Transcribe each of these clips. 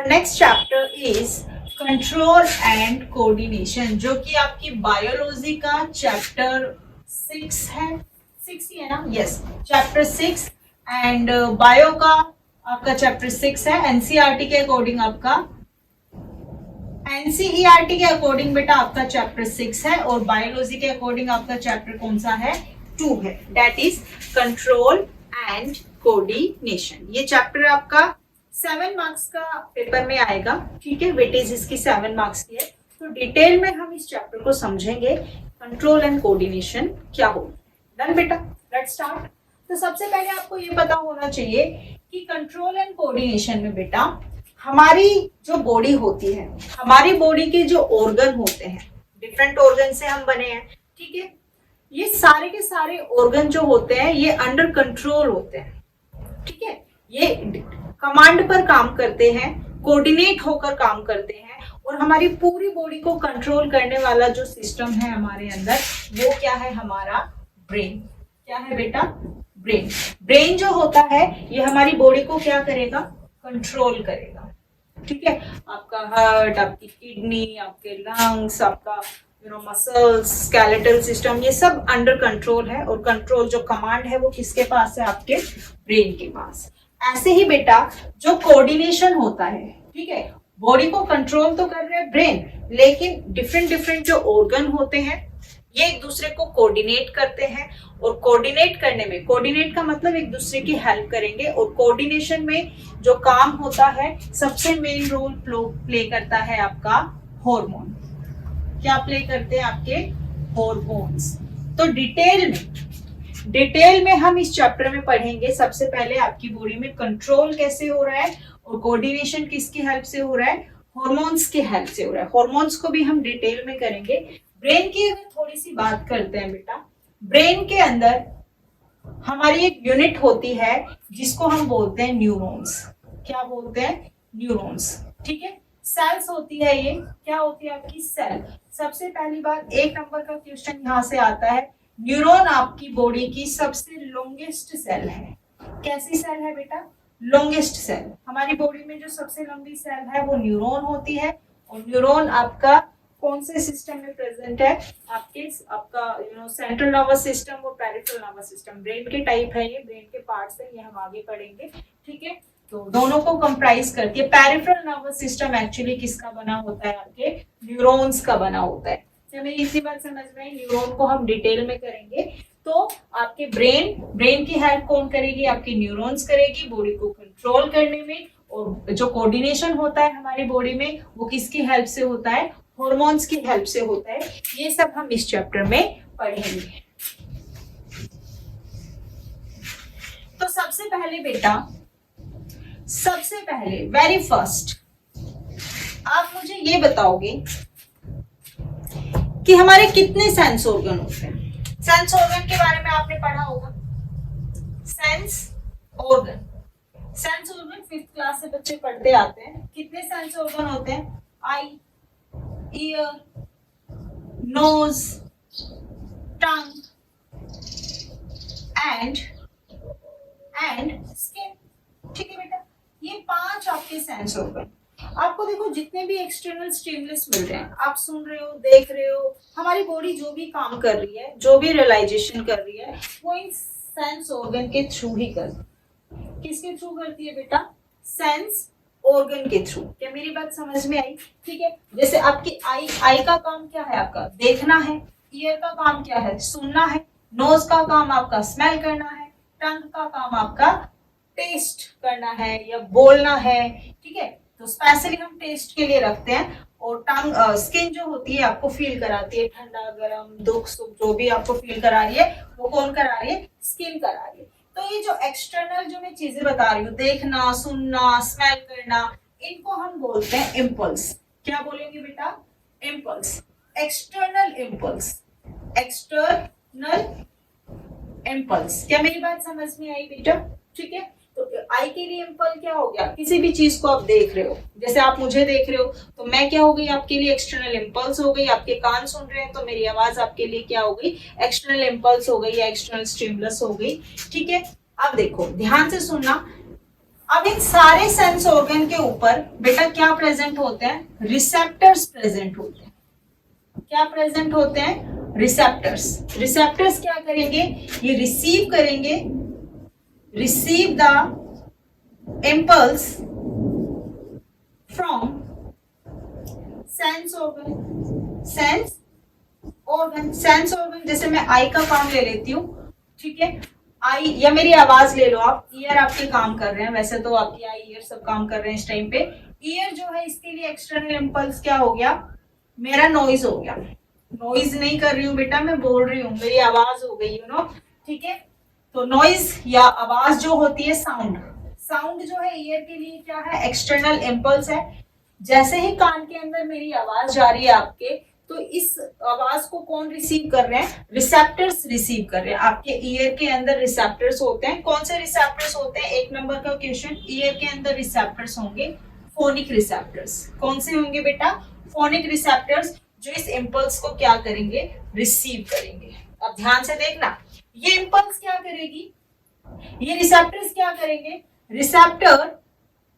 Our next chapter is control and coordination, जो कि आपकी बायोलॉजी का चैप्टर 6 है, 6 ही है ना, यस, चैप्टर 6 एंड बायो का आपका चैप्टर 6 है। एनसीईआरटी के अकॉर्डिंग आपका एनसीईआरटी के अकॉर्डिंग बेटा आपका चैप्टर 6 है और बायोलॉजी के अकॉर्डिंग आपका चैप्टर कौन सा है, 2 है, that is control and coordination. ये चैप्टर आपका 7 मार्क्स का पेपर में आएगा, ठीक है, वेटेज इसकी 7 मार्क्स की है। तो डिटेल में हम इस चैप्टर को समझेंगे, कंट्रोल एंड कोऑर्डिनेशन क्या हो। डन बेटा, लेट्स स्टार्ट। तो सबसे पहले आपको ये पता होना चाहिए कि कंट्रोल एंड कोऑर्डिनेशन में बेटा हमारी जो बॉडी होती है, हमारी बॉडी के जो ऑर्गन होते हैं, डिफरेंट ऑर्गन से हम बने हैं, ठीक है, ये सारे के सारे ऑर्गन जो होते हैं ये अंडर कंट्रोल होते हैं, ठीक है, ये कमांड पर काम करते हैं, कोऑर्डिनेट होकर काम करते हैं और हमारी पूरी बॉडी को कंट्रोल करने वाला जो सिस्टम है हमारे अंदर, वो क्या है, हमारा ब्रेन। क्या है बेटा, ब्रेन। ब्रेन जो होता है ये हमारी बॉडी को क्या करेगा, कंट्रोल करेगा, ठीक है, आपका हार्ट, आपकी किडनी, आपके लंग्स, आपका मसल्स, स्केलेटल सिस्टम, ये सब अंडर कंट्रोल है और कंट्रोल जो कमांड है वो किसके पास है, आपके ब्रेन के पास। ऐसे ही बेटा जो कोऑर्डिनेशन होता है, ठीक है, बॉडी को कंट्रोल तो कर रहे हैं ब्रेन, लेकिन डिफरेंट डिफरेंट जो ऑर्गन होते हैं ये एक दूसरे को कोऑर्डिनेट करते हैं और कोऑर्डिनेट करने में, कोऑर्डिनेट का मतलब एक दूसरे की हेल्प करेंगे और कोऑर्डिनेशन में जो काम होता है सबसे मेन रोल प्ले करता है आपका हार्मोन। क्या प्ले करते हैं, आपके हार्मोन्स। तो डिटेल में हम इस चैप्टर में पढ़ेंगे। सबसे पहले आपकी बॉडी में कंट्रोल कैसे हो रहा है और कोऑर्डिनेशन किसकी हेल्प से हो रहा है, हार्मोन्स की हेल्प से हो रहा है। हार्मोन्स को भी हम डिटेल में करेंगे। ब्रेन की अगर थोड़ी सी बात करते हैं बेटा, ब्रेन के अंदर हमारी एक यूनिट होती है जिसको हम बोलते हैं न्यूरॉन्स। क्या बोलते हैं, न्यूरॉन्स, ठीक है। सेल्स होती है, ये क्या होती है आपकी, सेल। सबसे पहली बात, 1 नंबर का क्वेश्चन यहाँ से आता है, न्यूरॉन आपकी बॉडी की सबसे लॉन्गेस्ट सेल है। कैसी सेल है बेटा, लॉन्गेस्ट सेल। हमारी बॉडी में जो सबसे लंबी सेल है वो न्यूरॉन होती है और न्यूरॉन आपका कौन से सिस्टम में प्रेजेंट है, आपका सेंट्रल नर्वस सिस्टम और पेरिफेरल नर्वस सिस्टम। ब्रेन के टाइप है ये, ब्रेन के पार्ट्स है, ये हम आगे पढ़ेंगे, ठीक है। तो दोनों को कंप्राइज करती है। पेरिफेरल नर्वस सिस्टम एक्चुअली किसका बना होता है, आपके न्यूरॉन्स का बना होता है। मेरी इसी बात समझ में आई, न्यूरॉन को हम डिटेल में करेंगे। तो आपके ब्रेन की हेल्प कौन करेगी, आपकी न्यूरॉन्स करेगी बॉडी को कंट्रोल करने में, और जो कोऑर्डिनेशन होता है हमारी बॉडी में वो किसकी हेल्प से होता है, हार्मोन्स की हेल्प से होता है। ये सब हम इस चैप्टर में पढ़ेंगे। तो सबसे पहले बेटा, सबसे पहले वेरी फर्स्ट आप मुझे ये बताओगे कि हमारे कितने सेंस ऑर्गन होते हैं। सेंस ऑर्गन के बारे में आपने पढ़ा होगा, sense organ. Sense organ 5th class से बच्चे पढ़ते आते हैं। कितने सेंस ऑर्गन होते हैं, eye, ear, nose, tongue and skin, ठीक है बेटा। ये 5 आपके सेंस ऑर्गन। आपको देखो जितने भी एक्सटर्नल स्टिमुलस मिल रहे हैं, आप सुन रहे हो, देख रहे हो, हमारी बॉडी जो भी काम कर रही है, जो भी रियलाइजेशन कर रही है, वो इन सेंस ऑर्गन के थ्रू ही करती है। किसके थ्रू करती है बेटा, सेंस ऑर्गन के थ्रू। क्या मेरी बात समझ में आई, ठीक है। जैसे आपकी आई का काम क्या है, आपका देखना है। ईयर का काम क्या है, सुनना है। नोज का काम आपका स्मेल करना है। टंग का काम आपका टेस्ट करना है या बोलना है, ठीक है। तो स्पेशली हम टेस्ट के लिए रखते हैं। और टंग, स्किन जो होती है आपको फील कराती है, ठंडा गर्म दुख सुख जो भी आपको फील करा रही है वो कौन करा रही है, स्किन करा रही है। तो ये जो एक्सटर्नल जो मैं चीजें बता रही हूँ, देखना, सुनना, स्मेल करना, इनको हम बोलते हैं इम्पल्स। क्या बोलेंगे बेटा, impulse. External impulse, external impulse. क्या मेरी बात समझ में आई बेटा, ठीक है। तो आई के लिए इम्पल्स क्या हो गया, किसी भी चीज को आप देख रहे हो, जैसे आप मुझे देख रहे हो तो मैं क्या हो गई, आपके लिए एक्सटर्नल इम्पल्स हो गई। आपके कान सुन रहे हैं तो मेरी आवाज आपके लिए क्या हो गई, एक्सटर्नल इम्पल्स हो गई या एक्सटर्नल स्टिमुलस हो गई, ठीक है। अब देखो ध्यान से सुनना, अब इन सारे सेंस ऑर्गन के ऊपर बेटा क्या प्रेजेंट होते हैं? रिसेप्टर्स प्रेजेंट होते हैं। क्या प्रेजेंट होते हैं? रिसेप्टर्स। रिसेप्टर्स क्या करेंगे? ये रिसीव करेंगे, receive the impulse from sense organ. Sense organ, sense organ, जैसे मैं आई का काम ले लेती हूँ, ठीक है, आई या मेरी आवाज ले लो आप, ईयर आपके काम कर रहे हैं, वैसे तो आपकी आई ईयर सब काम कर रहे हैं इस टाइम पे। ईयर जो है इसके लिए एक्सटर्नल इम्पल्स क्या हो गया? मेरा नॉइज हो गया। नॉइज नहीं कर रही हूँ बेटा, मैं बोल रही हूँ, मेरी आवाज हो गई, यू नो, ठीक है। तो नॉइज या आवाज जो होती है, साउंड, साउंड जो है ईयर के लिए क्या है? एक्सटर्नल इम्पल्स है। जैसे ही कान के अंदर मेरी आवाज जा रही है आपके, तो इस आवाज को कौन रिसीव कर रहे हैं? रिसेप्टर्स रिसीव कर रहे हैं। आपके ईयर के अंदर रिसेप्टर्स होते हैं। कौन से रिसेप्टर्स होते हैं? एक नंबर का क्वेश्चन, ईयर के अंदर रिसेप्टर्स होंगे फोनिक रिसेप्टर्स। कौन से होंगे बेटा? फोनिक रिसेप्टर्स, जो इस इम्पल्स को क्या करेंगे? रिसीव करेंगे। अब ध्यान से देखना, ये इम्पल्स क्या करेगी? ये रिसेप्टर्स क्या करेंगे? रिसेप्टर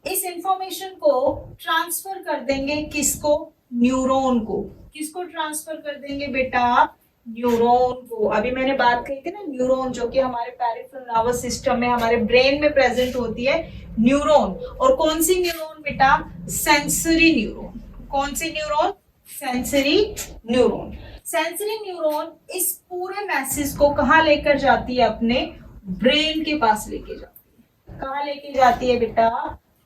इस इंफॉर्मेशन को ट्रांसफर कर देंगे, किसको? न्यूरॉन को। किसको ट्रांसफर कर देंगे बेटा? न्यूरॉन को। अभी मैंने बात कही थी ना, न्यूरॉन जो कि हमारे पेरिफेरल नर्वस सिस्टम में, हमारे ब्रेन में प्रेजेंट होती है, न्यूरॉन। और कौन सी न्यूरॉन बेटा? Sensory neuron. कौन सी neuron? Sensory neuron. Sensory neuron इस पूरे मैसेज को कहाँ लेकर जाती है? अपने ब्रेन के पास लेके जाती है। कहाँ लेके जाती है बेटा?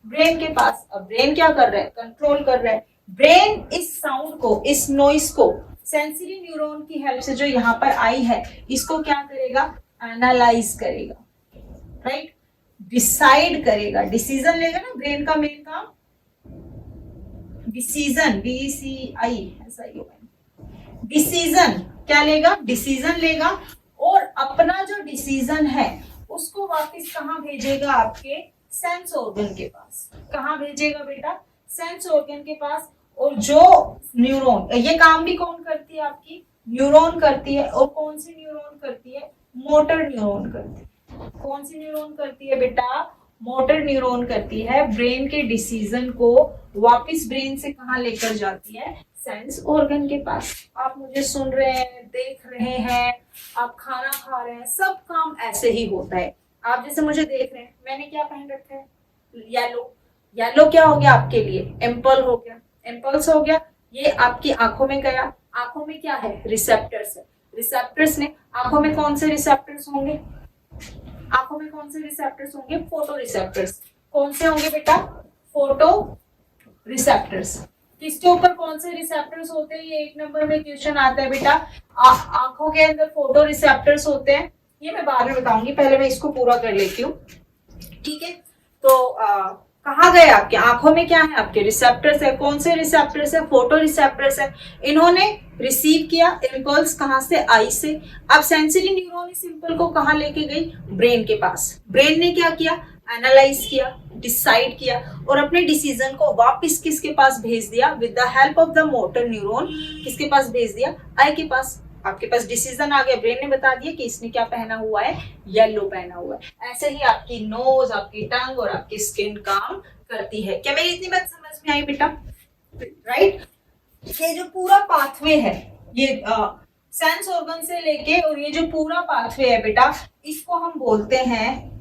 ब्रेन के पास। अब ब्रेन क्या कर रहा है? कंट्रोल कर रहा है। ब्रेन इस साउंड को, इस नॉइस को सेंसरी न्यूरॉन की हेल्प से, जो यहाँ पर आई है, इसको क्या करेगा? एनालाइज करेगा, राइट, डिसाइड करेगा, डिसीजन लेगा ना। ब्रेन का मेन काम डिसीजन, DCISION, डिसीजन क्या लेगा? डिसीजन लेगा, और अपना जो डिसीजन है उसको वापस कहाँ भेजेगा? आपके सेंस ऑर्गन के पास। कहाँ भेजेगा बेटा? सेंस ऑर्गन के पास। और जो न्यूरॉन, ये काम भी कौन करती है? आपकी न्यूरॉन करती है। और कौन सी न्यूरॉन करती है? मोटर न्यूरॉन करती है। कौन सी न्यूरॉन करती है बेटा? मोटर न्यूरॉन करती है। ब्रेन के डिसीजन को वापस ब्रेन से कहाँ लेकर जाती है? सेंस ऑर्गन के पास। आप मुझे सुन रहे हैं, देख रहे हैं, आप खाना खा रहे हैं, सब काम ऐसे ही होता है। आप जैसे मुझे देख रहे हैं, मैंने क्या पहन रखा है? येलो। येलो क्या हो गया आपके लिए? एम्पल हो गया, इम्पल्स हो गया। ये आपकी आंखों में गया। आंखों में क्या है? रिसेप्टर्स है। रिसेप्टर्स ने, आंखों में कौन से रिसेप्टर्स होंगे? आंखों में कौन से रिसेप्टर्स होंगे? Photo receptors. कौन से होंगे बेटा? Photo receptors. किसके ऊपर कौन से रिसेप्टर्स होते हैं? ये एक नंबर में क्वेश्चन आता है बेटा। आंखों के अंदर फोटो रिसेप्टर्स होते हैं। ये मैं बाद में बताऊंगी, पहले मैं इसको पूरा कर लेती हूँ, ठीक है। तो कहाँ गए आपके? आंखों में क्या है? आपके रिसेप्टर्स है। कौन से रिसेप्टर्स है? फोटो रिसेप्टर्स है। इन्होंने रिसीव किया इम्पल्स, कहाँ से? आई से। अब सेंसरी न्यूरॉन इस इम्पल्स को कहाँ लेके गई? ब्रेन के पास। ब्रेन ने क्या किया? एनालाइज किया, डिसाइड किया, और अपने डिसीजन को वापस किसके पास भेज दिया? With the help of the motor neuron किसके पास भेज दिया? आई के पास। आपके पास डिसीजन आ गया, ब्रेन ने बता दिया कि इसने क्या पहना हुआ है? येलो पहना हुआ है। ऐसे ही आपकी नोज, आपकी टंग और आपकी स्किन काम करती है। क्या मेरी इतनी बात समझ में आई बेटा? राइट। ये जो पूरा पाथवे है, ये सेंस ऑर्गन से लेके, और ये जो पूरा पाथवे है बेटा, इसको हम बोलते हैं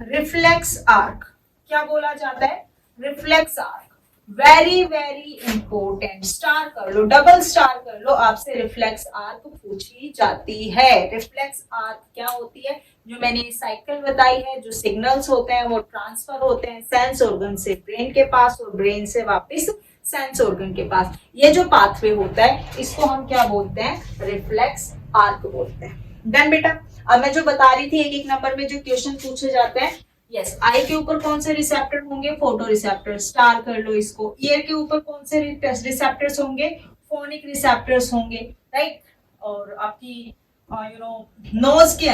रिफ्लेक्स आर्क। क्या बोला जाता है? Reflex arc. Very very important, star कर लो, डबल स्टार कर लो, आपसे रिफ्लेक्स आर्क पूछी जाती है। रिफ्लेक्स आर्क क्या होती है? जो मैंने साइकिल बताई है, जो सिग्नल्स होते हैं वो ट्रांसफर होते हैं सेंस ऑर्गन से ब्रेन के पास, और ब्रेन से वापस सेंस ऑर्गन के पास। ये जो पाथवे होता है, इसको हम क्या बोलते हैं? रिफ्लेक्स आर्क बोलते हैं। डन बेटा। अब मैं जो बता रही थी, एक एक नंबर में जो क्वेश्चन पूछे जाते हैं, यस, आई के ऊपर कौन से रिसेप्टर होंगे? फोटो रिसेप्टर, स्टार कर लो इसको। ईयर के ऊपर कौन से रिसेप्टर्स होंगे? फोनिक रिसेप्टर्स होंगे, राइट। और आपकी नोज के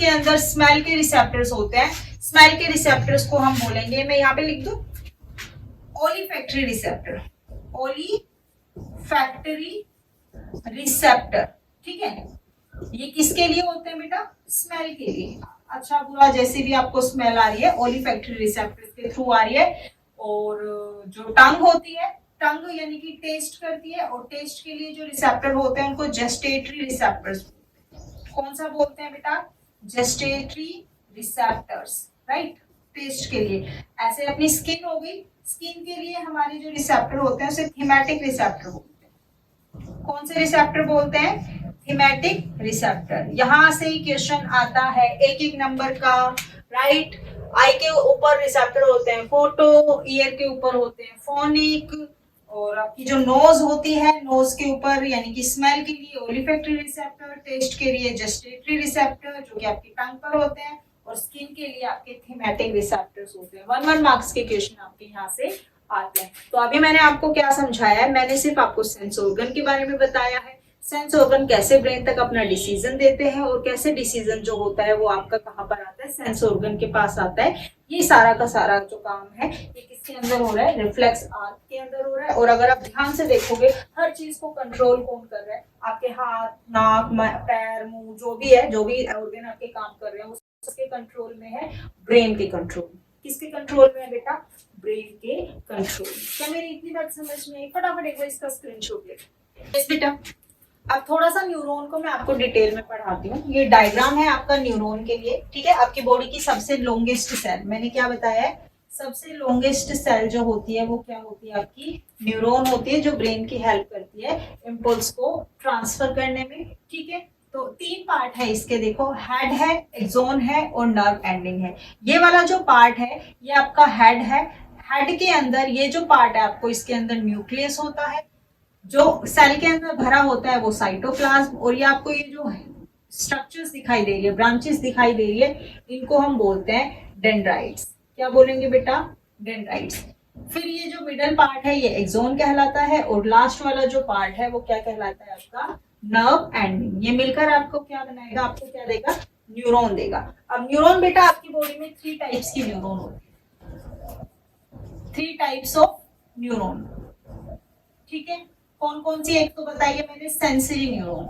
अंदर स्मेल के रिसेप्टर्स होते हैं। स्मेल के रिसेप्टर्स को हम बोलेंगे, मैं यहाँ पे लिख दूं, ओलिफैक्टरी रिसेप्टर। ओलिफैक्टरी रिसेप्टर, ठीक है। ये किसके लिए होते हैं बेटा? स्मेल के लिए। अच्छा बुरा जैसी भी आपको स्मेल आ रही है ओलिफैक्टरी रिसेप्टर्स के थ्रू आ रही है। और जो टंग होती है, टंग यानी कि टेस्ट करती है, और टेस्ट के लिए जो रिसेप्टर होते हैं उनको जेस्टेटरी रिसेप्टर्स, कौन सा बोलते हैं बेटा, जेस्टेटरी रिसेप्टर्स, राइट, टेस्ट के लिए। ऐसे अपनी स्किन हो गई, स्किन के लिए हमारे जो रिसेप्टर होते हैं उसे थीमेटिक रिसेप्टर बोलते हैं। कौन से रिसेप्टर बोलते हैं, थीमेटिक रिसेप्टर। यहां से ही क्वेश्चन आता है एक एक नंबर का, राइट। आई के ऊपर रिसेप्टर होते हैं फोटो, ईयर के ऊपर होते हैं फोनिक, और आपकी जो नोज होती है, नोज के ऊपर यानी कि स्मेल के लिए ओलिफैक्टरी रिसेप्टर, टेस्ट के लिए जेस्टेटरी रिसेप्टर जो कि आपकी टंग पर होते हैं, और स्किन के लिए आपके थीमेटिक रिसेप्टर्स होते हैं। 1 मार्क्स के क्वेश्चन आपके यहाँ से आते हैं। तो अभी मैंने आपको क्या समझाया है, मैंने सिर्फ आपको सेंस ऑर्गन के बारे में बताया है, सेंस ऑर्गन कैसे ब्रेन तक अपना डिसीजन देते हैं, और कैसे डिसीजन जो होता है वो आपका कहाँ पर आता है, सेंस ऑर्गन के पास आता है। ये सारा का सारा जो काम है ये किसके अंदर हो रहा है, रिफ्लेक्स आर्क के अंदर हो रहा है। और अगर आप ध्यान से देखोगे हर चीज को कंट्रोल कौन कर रहा है, आपके हाथ, नाक, पैर, मुंह, जो भी है, जो भी ऑर्गन आपके काम कर रहे हैं उसके कंट्रोल में है, ब्रेन के कंट्रोल। किसके कंट्रोल में है बेटा, ब्रेन के कंट्रोल। क्या मेरी इतनी बात समझ में आई? फटाफट एक बार इसका स्क्रीनशॉट ले। यस बेटा। अब थोड़ा सा न्यूरॉन को मैं आपको डिटेल में पढ़ाती हूँ। ये डायग्राम है आपका न्यूरॉन के लिए, ठीक है। आपकी बॉडी की सबसे लॉन्गेस्ट सेल, मैंने क्या बताया है, सबसे लॉन्गेस्ट सेल जो होती है वो क्या होती है, आपकी न्यूरॉन होती है, जो ब्रेन की हेल्प करती है इम्पल्स को ट्रांसफर करने में, ठीक है। तो 3 पार्ट है इसके, देखो, हेड है, एक्सोन है, और नर्व एंडिंग है। ये वाला जो पार्ट है ये आपका हेड है। हेड के अंदर ये जो पार्ट है आपको, इसके अंदर न्यूक्लियस होता है, जो सेल के अंदर भरा होता है वो साइटोप्लाज्म, और ये आपको ये जो स्ट्रक्चर्स दिखाई दे रही है, ब्रांचेस दिखाई दे रही है, इनको हम बोलते हैं डेंड्राइट्स। क्या बोलेंगे बेटा, डेंड्राइट्स। फिर ये जो मिडल पार्ट है ये एक्सोन कहलाता है, और लास्ट वाला जो पार्ट है वो क्या कहलाता है, आपका नर्व एंडिंग। ये मिलकर आपको क्या बनाएगा, आपको क्या देगा, न्यूरॉन देगा। अब न्यूरॉन बेटा आपकी बॉडी में 3 टाइप्स की न्यूरॉन होती है, 3 टाइप्स ऑफ न्यूरॉन, ठीक है। कौन कौन सी, एक तो बताइए मैंने, सेंसरी न्यूरॉन।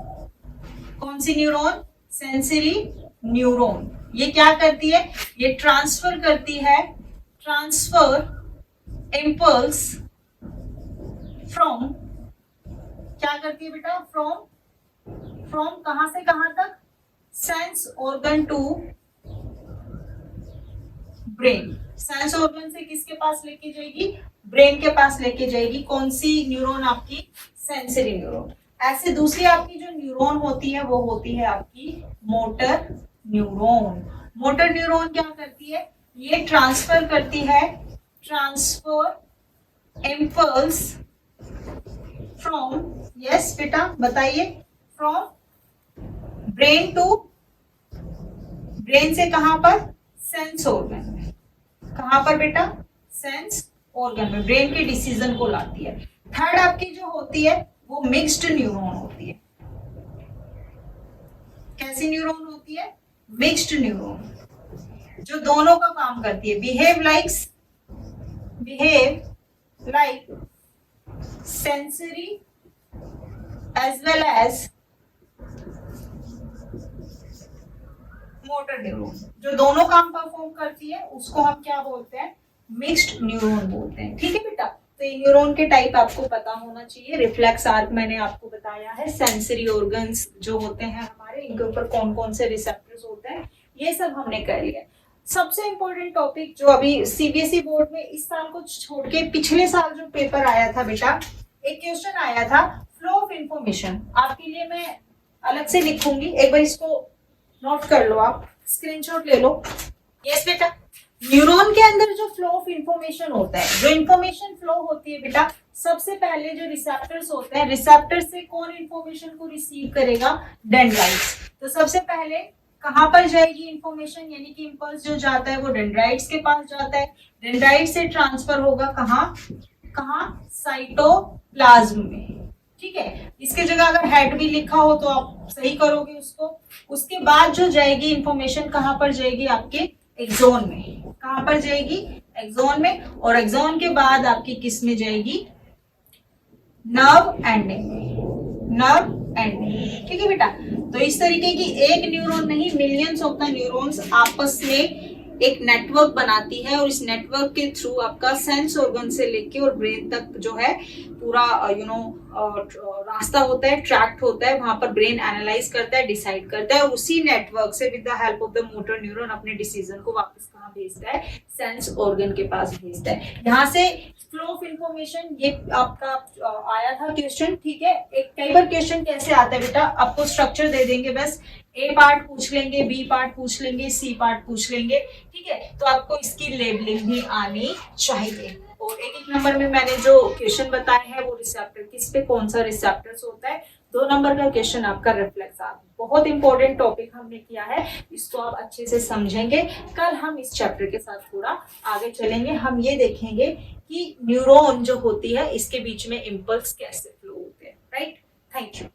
कौन सी न्यूरॉन, सेंसरी न्यूरॉन। ये क्या करती है, ये ट्रांसफर करती है, ट्रांसफर इम्पल्स फ्रॉम, क्या करती है बेटा, फ्रॉम कहां से कहां तक, sense organ to brain. Sense organ से किसके पास लेके जाएगी, ब्रेन के पास लेके जाएगी। कौन सी न्यूरॉन, आपकी सेंसरी न्यूरॉन। ऐसे दूसरी आपकी जो न्यूरॉन होती है वो होती है आपकी मोटर न्यूरॉन। मोटर न्यूरॉन क्या करती है, ये ट्रांसफर करती है, ट्रांसफर इम्पल्स फ्रॉम, यस बेटा बताइए, फ्रॉम ब्रेन टू, ब्रेन से कहां पर, सेंस ऑर्गन में। कहां पर बेटा, सेंस ऑर्गन में, ब्रेन के डिसीजन को लाती है। थर्ड आपकी जो होती है वो मिक्स्ड न्यूरॉन होती है। कैसी न्यूरॉन होती है, मिक्स्ड न्यूरॉन, जो दोनों का काम करती है। Behave like sensory as well as motor neuron, जो दोनों काम परफॉर्म करती है उसको हम क्या बोलते हैं, मिक्स्ड न्यूरॉन बोलते हैं, ठीक है बेटा। तो ये न्यूरॉन के टाइप आपको पता होना चाहिए। रिफ्लेक्स आर्क मैंने आपको बताया है, सेंसरी ऑर्गन्स जो होते हैं हमारे, इनके ऊपर कौन कौन से रिसेप्टर्स होते हैं, ये सब हमने कर लिया। सबसे इंपॉर्टेंट टॉपिक जो अभी सीबीएसई बोर्ड में इस साल को छोड़ के पिछले साल जो पेपर आया था बेटा, एक क्वेश्चन आया था फ्लो ऑफ इंफॉर्मेशन। आपके लिए मैं अलग से लिखूंगी, एक बार इसको नोट कर लो, आप स्क्रीनशॉट ले लो। यस बेटा, न्यूरॉन के अंदर जो फ्लो ऑफ इंफॉर्मेशन होता है, जो इंफॉर्मेशन फ्लो होती है बेटा, सबसे पहले जो रिसेप्टर्स होते हैं, रिसेप्टर से कौन इंफॉर्मेशन को रिसीव करेगा, डेंड्राइट्स। तो सबसे पहले कहां पर जाएगी इंफॉर्मेशन, यानी कि इंपल्स जो जाता है वो डेंड्राइट्स के पास जाता है, डेंड्राइट से ट्रांसफर होगा कहां, साइटोप्लाज्म में, ठीक है। इसके जगह अगर हेड भी लिखा हो तो आप सही करोगे उसको। उसके बाद जो जाएगी इंफॉर्मेशन कहां पर जाएगी, आपके एक्सोन में। कहां पर जाएगी, एक्सोन में, और एक्सोन के बाद आपकी किस में जाएगी, नर्व एंडिंग में, नर्व एंड। ठीक है बेटा, तो इस तरीके की एक न्यूरॉन नहीं, मिलियंस ऑफ द न्यूरॉन्स आपस में एक नेटवर्क बनाती है और इस नेटवर्क के थ्रू आपका सेंस ऑर्गन से लेके और ब्रेन तक जो है पूरा रास्ता होता है, ट्रैक्ट होता है, वहां पर ब्रेन एनालाइज करता है, डिसाइड करता है और उसी नेटवर्क से with the help of the motor neuron अपने डिसीजन को वापस कहाँ भेजता है, सेंस ऑर्गन के पास भेजता है। यहाँ से फ्लो ऑफ इंफॉर्मेशन, ये आपका आया था क्वेश्चन। ठीक है, एक कई बार क्वेश्चन कैसे आता है बेटा, आपको स्ट्रक्चर दे देंगे, बस ए पार्ट पूछ लेंगे, बी पार्ट पूछ लेंगे, सी पार्ट पूछ लेंगे। ठीक है, तो आपको इसकी लेबलिंग भी आनी चाहिए। और एक एक नंबर में मैंने जो क्वेश्चन बताया है वो रिसेप्टर किस पे कौन सा रिसेप्टर्स होता है, 2 नंबर का क्वेश्चन आपका रिफ्लेक्स आर्म, बहुत इंपॉर्टेंट टॉपिक हमने किया है, इसको आप अच्छे से समझेंगे। कल हम इस चैप्टर के साथ थोड़ा आगे चलेंगे, हम ये देखेंगे कि न्यूरॉन जो होती है इसके बीच में इम्पल्स कैसे फ्लो होते हैं। Right, thank you.